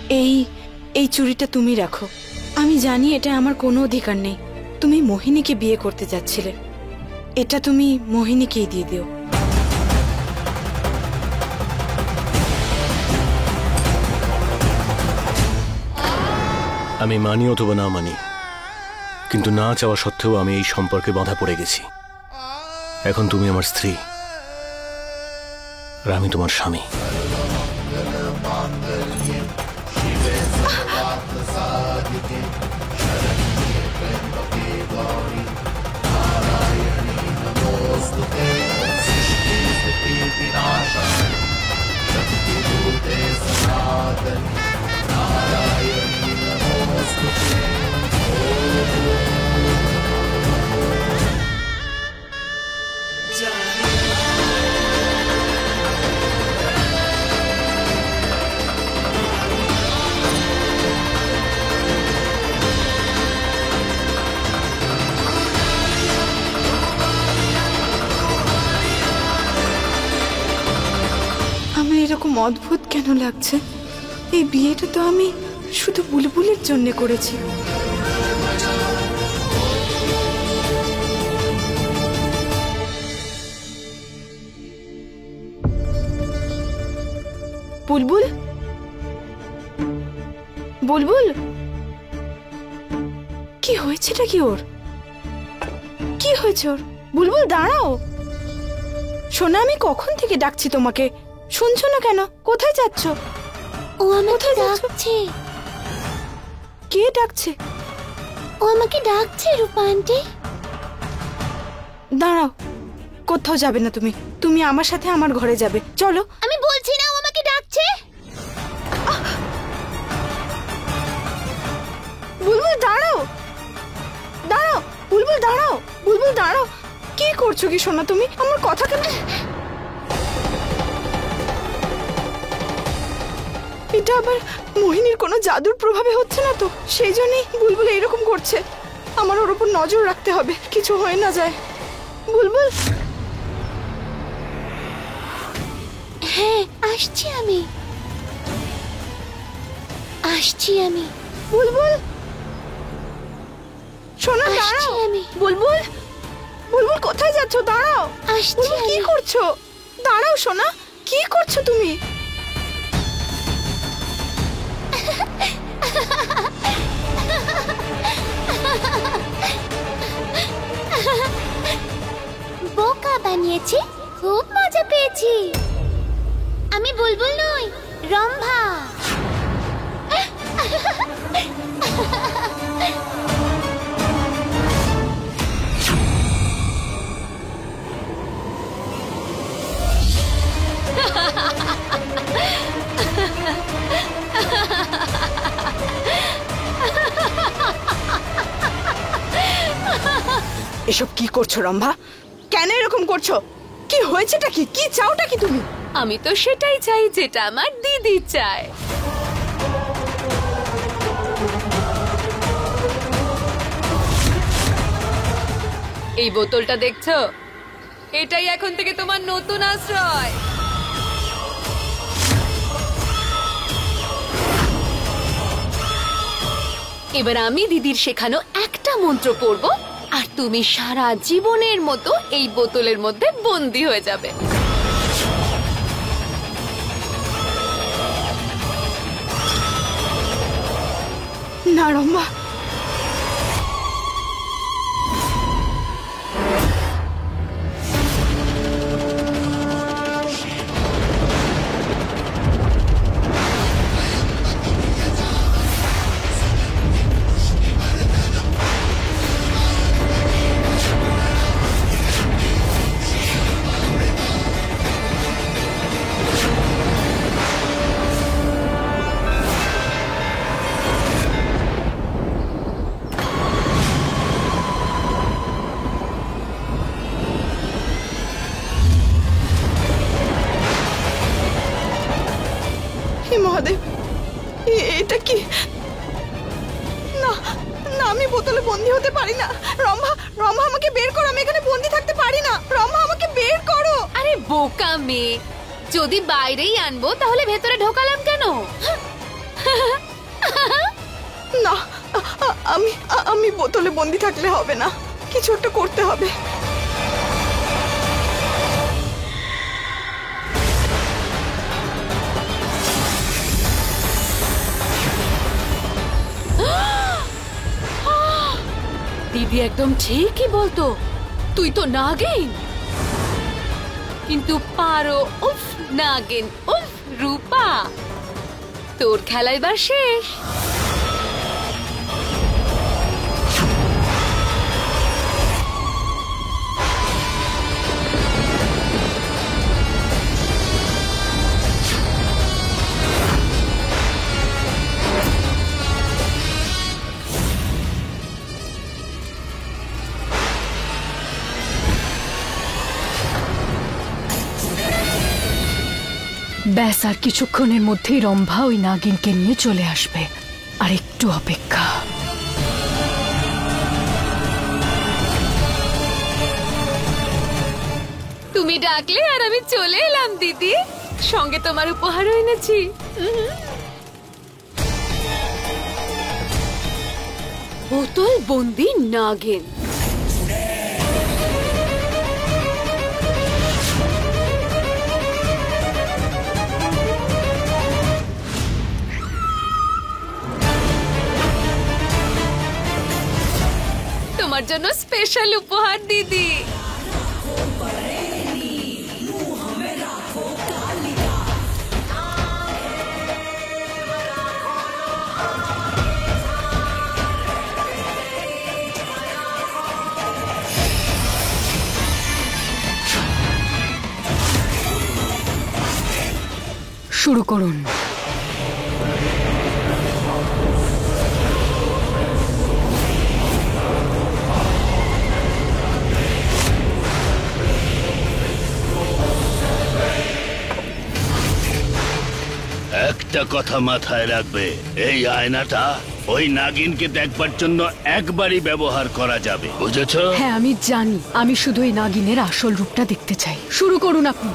এই এই চুড়িটা তুমি রাখো। আমি জানি এটা আমার কোনো অধিকার নেই। তুমি মোহিনীকে বিয়ে করতে যাচ্ছিলে, এটা তুমি মোহিনীকেই দিয়ে দিও। আমি মানি অথবা না মানি, কিন্তু না চাওয়া সত্ত্বেও আমি এই সম্পর্কে বাঁধা পড়ে গেছি। এখন তুমি আমার স্ত্রী আর আমি তোমার স্বামী। এরকম অদ্ভুত কেন লাগছে? এই বিয়েটা তো আমি শুধু বুলবুলের জন্য করেছি। বুলবুল, বুলবুল, কি হয়েছেটা কি ওর? কি হয়েছে ওর? বুলবুল দাঁড়াও। সোনা, আমি কখন থেকে ডাকছি তোমাকে, শুনছো না কেন? কোথায় যাচ্ছ? ও আমাকে ডাকছে। কে ডাকছে? ও আমাকে ডাকছে রূপা আন্টি। দাঁড়াও, কোথাও যাবে না তুমি। তুমি আমার সাথে আমার ঘরে যাবে, চলো। আমি বলছি না ও আমাকে ডাকছে। বুলবুল দাঁড়াও, দাঁড়াও, বুলবুল দাঁড়াও, বুলবুল দাঁড়াও। কি করছো কি সোনা তুমি? আমার কথা কেন? এটা আবার মোহিনীর কোনো জাদুর প্রভাবে হচ্ছে না তো? সেই জন্যই বুলবুল এরকম করছে। আমার ওর উপর নজর রাখতে হবে, কিছু হয়ে না যায়। বুলবুল, হ্যাঁ আসছি আমি, আসছি আমি। বুলবুল সোনা দাঁড়াও। আমি বুলবুল, বুলবুল কোথায় যাচ্ছ? দাঁড়াও। আসছি। কি করছো? দাঁড়াও সোনা, কি করছো তুমি? বোকা বানিয়েছি, খুব মজা পেয়েছি। আমি বুলবুল নই, রম্ভা। এসব কি করছো রম্ভা? কেন এরকম করছো? কি হয়েছেটা কি? কি চাওটা কি তুমি? আমি তো সেটাই চাই যেটা আমার দিদি চায়। এই বোতলটা দেখছো? এটাই এখন থেকে তোমার নতুন আশ্রয়। এবার আমি দিদির শেখানো একটা মন্ত্র পড়ব আর তুমি সারা জীবনের মতো এই বোতলের মধ্যে বন্দী হয়ে যাবে। না রম্ভা, মহাদেব, এটা কি? না না, আমি বোতলে বন্দি হতে পারি না। রম্ভা, রম্ভা আমাকে বের করো, আমি এখানে বন্দি থাকতে পারি না। রম্ভা আমাকে বের করো। আরে বোকা মেয়ে, যদি বাইরেই আনবো তাহলে ভেতরে ঢোকালাম কেন? না, আমি বোতলে বন্দি থাকলে হবে না, কিছু একটা করতে হবে। দিদি একদম ঠিকই বলতো, তুই তো নাগিন, কিন্তু পারো উফ নাগিন উফ রূপা, তোর খেলা এবার শেষ। ব্যাস আর কিছুক্ষণের মধ্যেই রম্ভা ওই নাগিনকে নিয়ে চলে আসবে। আর একটু অপেক্ষা। তুমি ডাকলে আর আমি চলে এলাম দিদি, সঙ্গে তোমার উপহারও এনেছি। বোতল বন্দি নাগিন। তোমার জন্য স্পেশাল উপহার দিদি। শুরু করুন। একটা কথা মাথায় রাখবে, এই আয়নাটা ওই নাগিনকে দেখবার জন্য একবারই ব্যবহার করা যাবে, বুঝেছো? হ্যাঁ আমি জানি, আমি শুধু এই নাগিনের আসল রূপটা দেখতে চাই। শুরু করুন আপনি।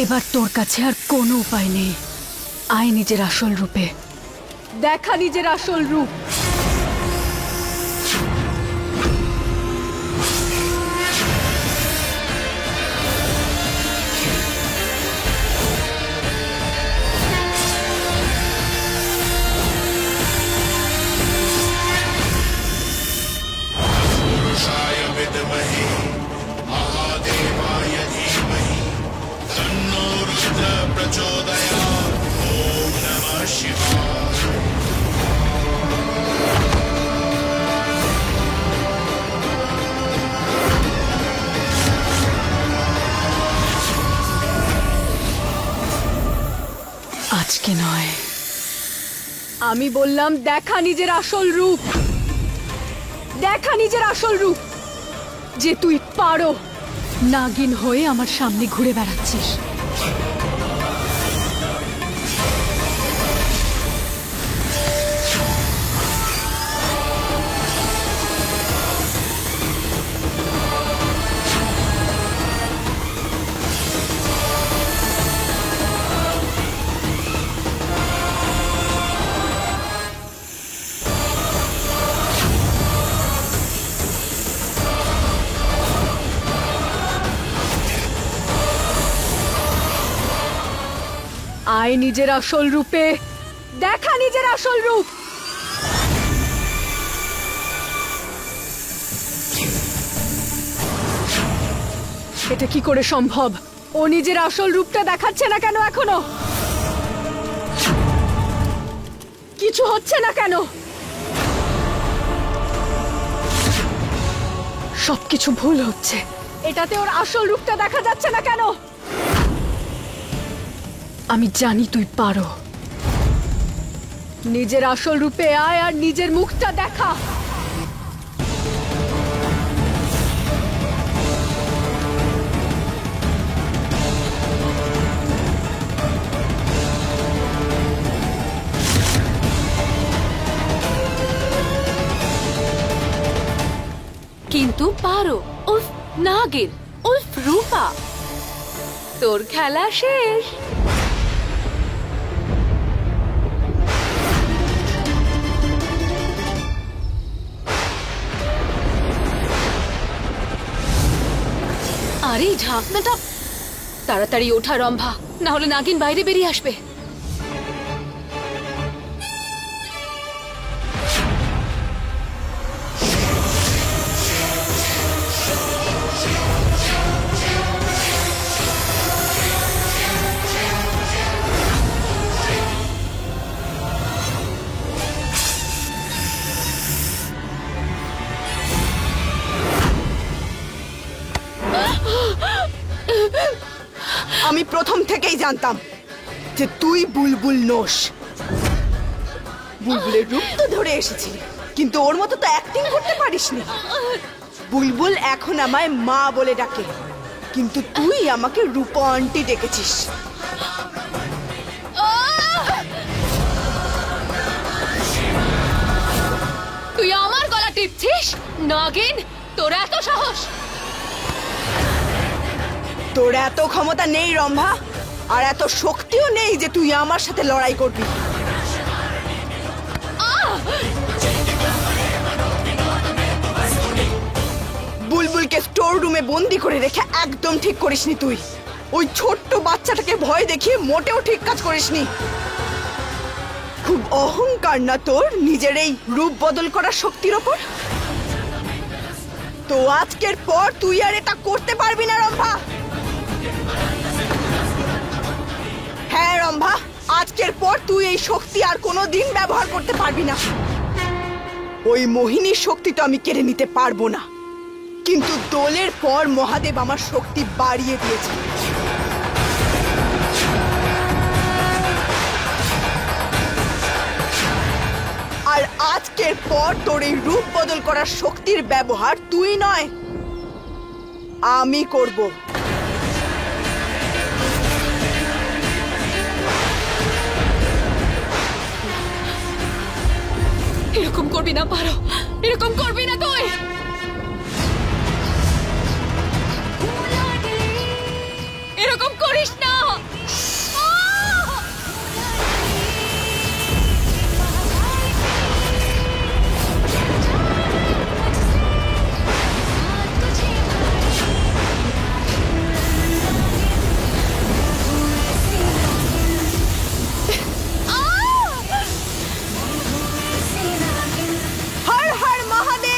এবার তোর কাছে আর কোনো উপায় নেই। আয় নিজের আসল রূপে, দেখা নিজের আসল রূপ। আজকে নয়, আমি বললাম দেখা নিজের আসল রূপ, দেখা নিজের আসল রূপ। যে তুই পারো নাগিন হয়ে আমার সামনে ঘুরে বেড়াচ্ছিস। আয় নিজের আসল রূপে, দেখা নিজের আসল রূপ। এটা কি করে সম্ভব? ও নিজের আসল রূপটা দেখাচ্ছে না কেন এখনো? কিছু হচ্ছে না কেন? সবকিছু ভুল হচ্ছে। এটাতে ওর আসল রূপটা দেখা যাচ্ছে না কেন? আমি জানি তুই পারো। নিজের আসল রূপে আয় আর নিজের মুখটা দেখা। কিন্তু পারো উফ নাগিন, উফ রূপা, তোর খেলা শেষ। আরে ঢাকনাটা তাড়াতাড়ি ওঠা রম্ভা, না হলে নাগিন বাইরে বেরিয়ে আসবে। আমি প্রথম থেকেই জানতাম যে তুই বুলবুল নোস। বুলবুলের রূপ তো ধরে এসেছিলি, কিন্তু ওর মতো তো অ্যাক্টিং করতে পারিসনি। বুলবুল এখন আমায় মা বলে ডাকে, কিন্তু তুই আমাকে রূপা আন্টি ডেকেছিস। তুই আমার গলা টিপছিস? নাগিন, তোর এত সাহস! তোর এত ক্ষমতা নেই রম্ভা, আর এত শক্তিও নেই যে তুই আমার সাথে লড়াই করবি। বুলবুলকে স্টোর রুমে বন্দি করে রেখে একদম ঠিক করিসনি তুই। ওই ছোট্ট বাচ্চাটাকে ভয় দেখিয়ে মোটেও ঠিক কাজ করিসনি। খুব অহংকার না তোর নিজের এই রূপ বদল করার শক্তির ওপর? তো আজকের পর তুই আর এটা করতে পারবি না রম্ভা। হ্যাঁ রম্ভা, আজকের পর তুই এই শক্তি আর কোনোদিন ব্যবহার করতে পারবি না। ওই মোহিনীর শক্তি তো আমি কেড়ে নিতে পারবো না, কিন্তু দোলের পর মহাদেব আমার শক্তি বাড়িয়ে দিয়েছে। আর আজকের পর তোর এই রূপ বদল করার শক্তির ব্যবহার তুই নয়, আমি করব। এরকম করবি না পারো, এরকম করবি না তুই। এরকম করিস না। হর হর মহাদেব।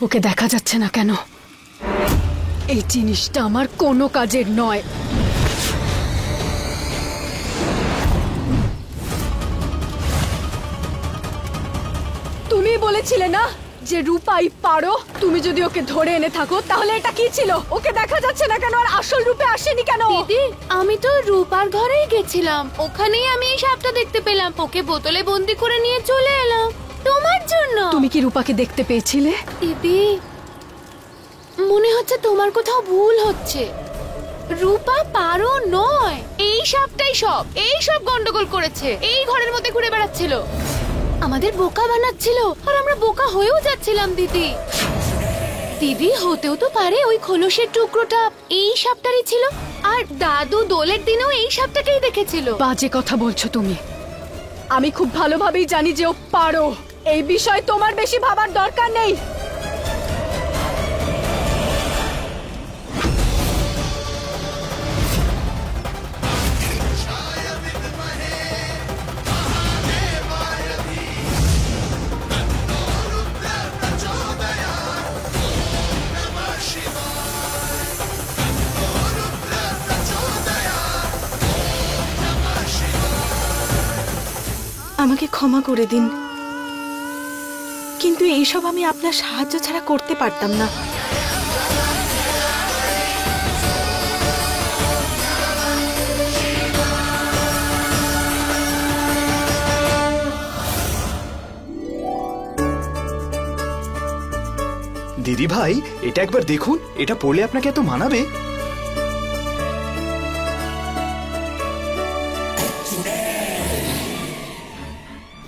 ওকে দেখা যাচ্ছে না কেন? এই জিনিসটা আমার কোনো কাজের নয়। তুমি বলেছিলে না যে রূপাই পারো? তুমি যদি ওকে ধরে এনে থাকো তাহলে এটা কি ছিল? ওকে দেখা যাচ্ছে না কেন আর আসল রূপে আসেনি কেন? দিদি, আমি তো রূপার ঘরেই গেছিলাম, ওখানেই আমি এই সাপটা দেখতে পেলাম, ওকে বোতলে বন্দি করে নিয়ে চলে এলাম তোমার জন্য। তুমি কি রূপাকে দেখতে পেয়েছিলে? দিদি, মনে হচ্ছে তোমার কোথাও ভুল হচ্ছে। রূপা পারো নয়, এই সাপটাই এই সব গন্ডগোল করেছে, এই ঘরের মধ্যে ঘুরে বেড়াচ্ছিল, আমাদের বোকা বানাচ্ছিল, আর আমরা বোকা হয়েও যাচ্ছিলাম। দিদি দিদি, হতেও তো পারে ওই খোলসের টুকরোটা এই সাপটারই ছিল, আর দাদু দোলের দিনেও এই সাপটাকেই দেখেছিল। বাজে কথা বলছো তুমি। আমি খুব ভালোভাবেই জানি যে ও পারো। এই বিষয়ে তোমার বেশি ভাবার দরকার নেই। আমাকে ক্ষমা করে দিন, কিন্তু এইসব আমি আপনার সাহায্য ছাড়া করতে পারতাম না। দিদি ভাই, এটা একবার দেখুন, এটা পড়লে আপনাকে এত মানাবে।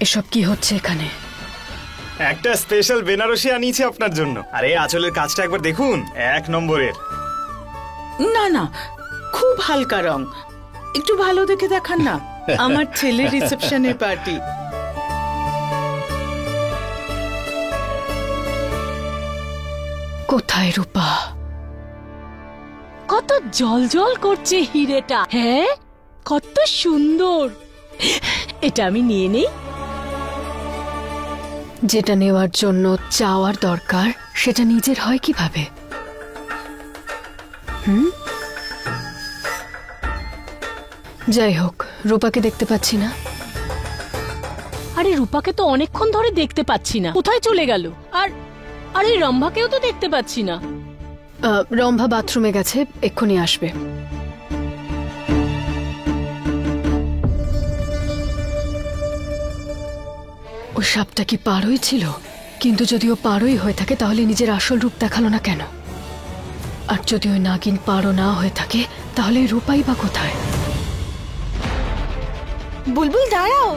এসব কি হচ্ছে এখানে? একটা স্পেশাল বেনারসি আনিয়েছি আপনার জন্য। আরে আঁচলের কাজটা একবার দেখুন, 1 নম্বরের। না না, খুব হালকা রং, একটু ভালো দেখে দেখান না। আমার ছেলের রিসেপশনের পার্টি। কোথায় রূপা? কত জল জল করছে হিরেটা, হ্যাঁ কত সুন্দর। এটা আমি নিয়ে নেই। যেটা নেওয়ার জন্য চাওয়ার দরকার সেটা নিজের হয় কিভাবে? যাই হোক, রূপাকে দেখতে পাচ্ছি না। আরে রূপাকে তো অনেকক্ষণ ধরে দেখতে পাচ্ছি না, কোথায় চলে গেল? আর আরে রম্ভাকেও তো দেখতে পাচ্ছি না। রম্ভা বাথরুমে গেছে, এক্ষুনি আসবে। ও সাপটা কি পারোই ছিল? কিন্তু যদি ও পারোই হয়ে থাকে তাহলে নিজের আসল রূপ দেখালো না কেন? আর যদি ওই নাগিন পারো না হয়ে থাকে তাহলে রূপাই বা কোথায়? বুলবুল দাঁড়াও,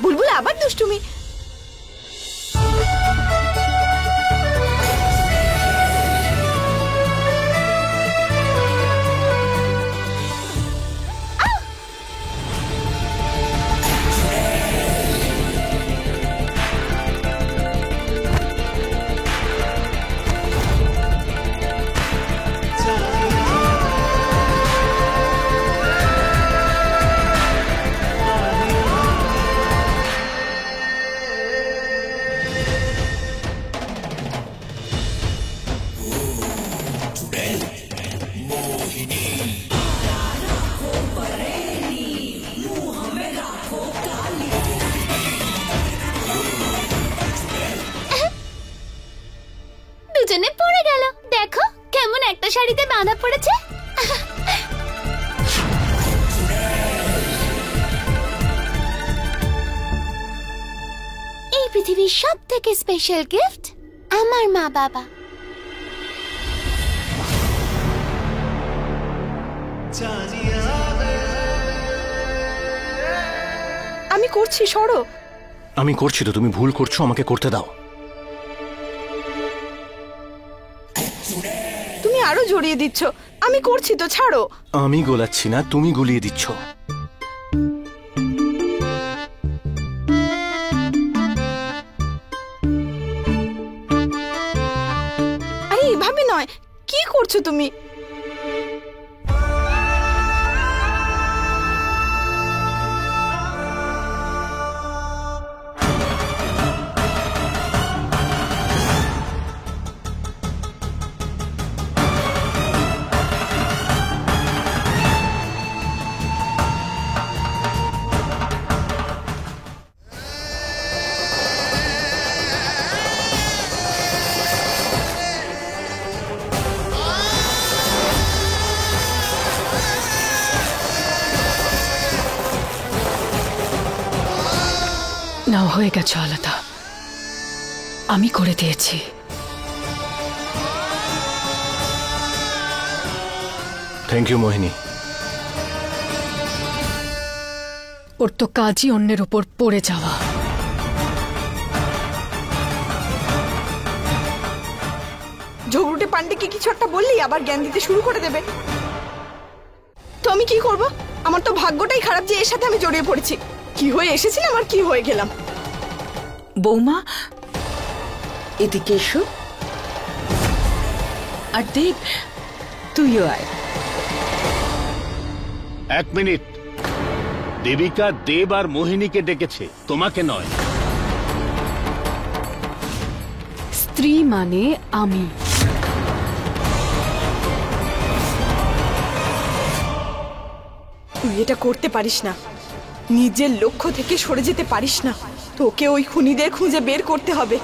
বুলবুল আবার দুষ্টুমি। দুজনে পড়ে গেল, দেখো কেমন একটা শাড়িতে বাঁধা পড়েছে। এই পৃথিবীর সব থেকে স্পেশাল গিফট আমার মা বাবা। আমি করছি, সরো। আমি করছি তো, তুমি ভুল করছো, আমাকে করতে দাও। তুমি আরো জড়িয়ে দিচ্ছ। আমি করছি তো, ছাড়ো। আমি গোলাচ্ছি না, তুমি গুলিয়ে দিচ্ছ। আরে এভাবে নয়, কি করছো তুমি? নাও, হয়ে গেছে আলাদা, আমি করে দিয়েছি। থ্যাংক ইউ মোহিনী। ওর তো কাজই অন্যের উপর পড়ে যাওয়া। ঝগড়ুটে পান্ডেকে কিছু একটা বললেই আবার জ্ঞান দিতে শুরু করে দেবে। তো আমি কি করব? আমার তো ভাগ্যটাই খারাপ যে এর সাথে আমি জড়িয়ে পড়েছি। কি হয়ে এসেছিলাম আর কি হয়ে গেলাম। বৌমা, এদিকে এসো। আর দেব, তুইও আয়। এক মিনিট, দেবিকা দেব আর মোহিনীকে ডেকেছে, তোমাকে নয়। স্ত্রী মানে আমি। তুই এটা করতে পারিস না, নিজের লক্ষ্য থেকে সরে যেতে পারিস না। তোকে ওই খুনিদের খুঁজে বের করতে হবে।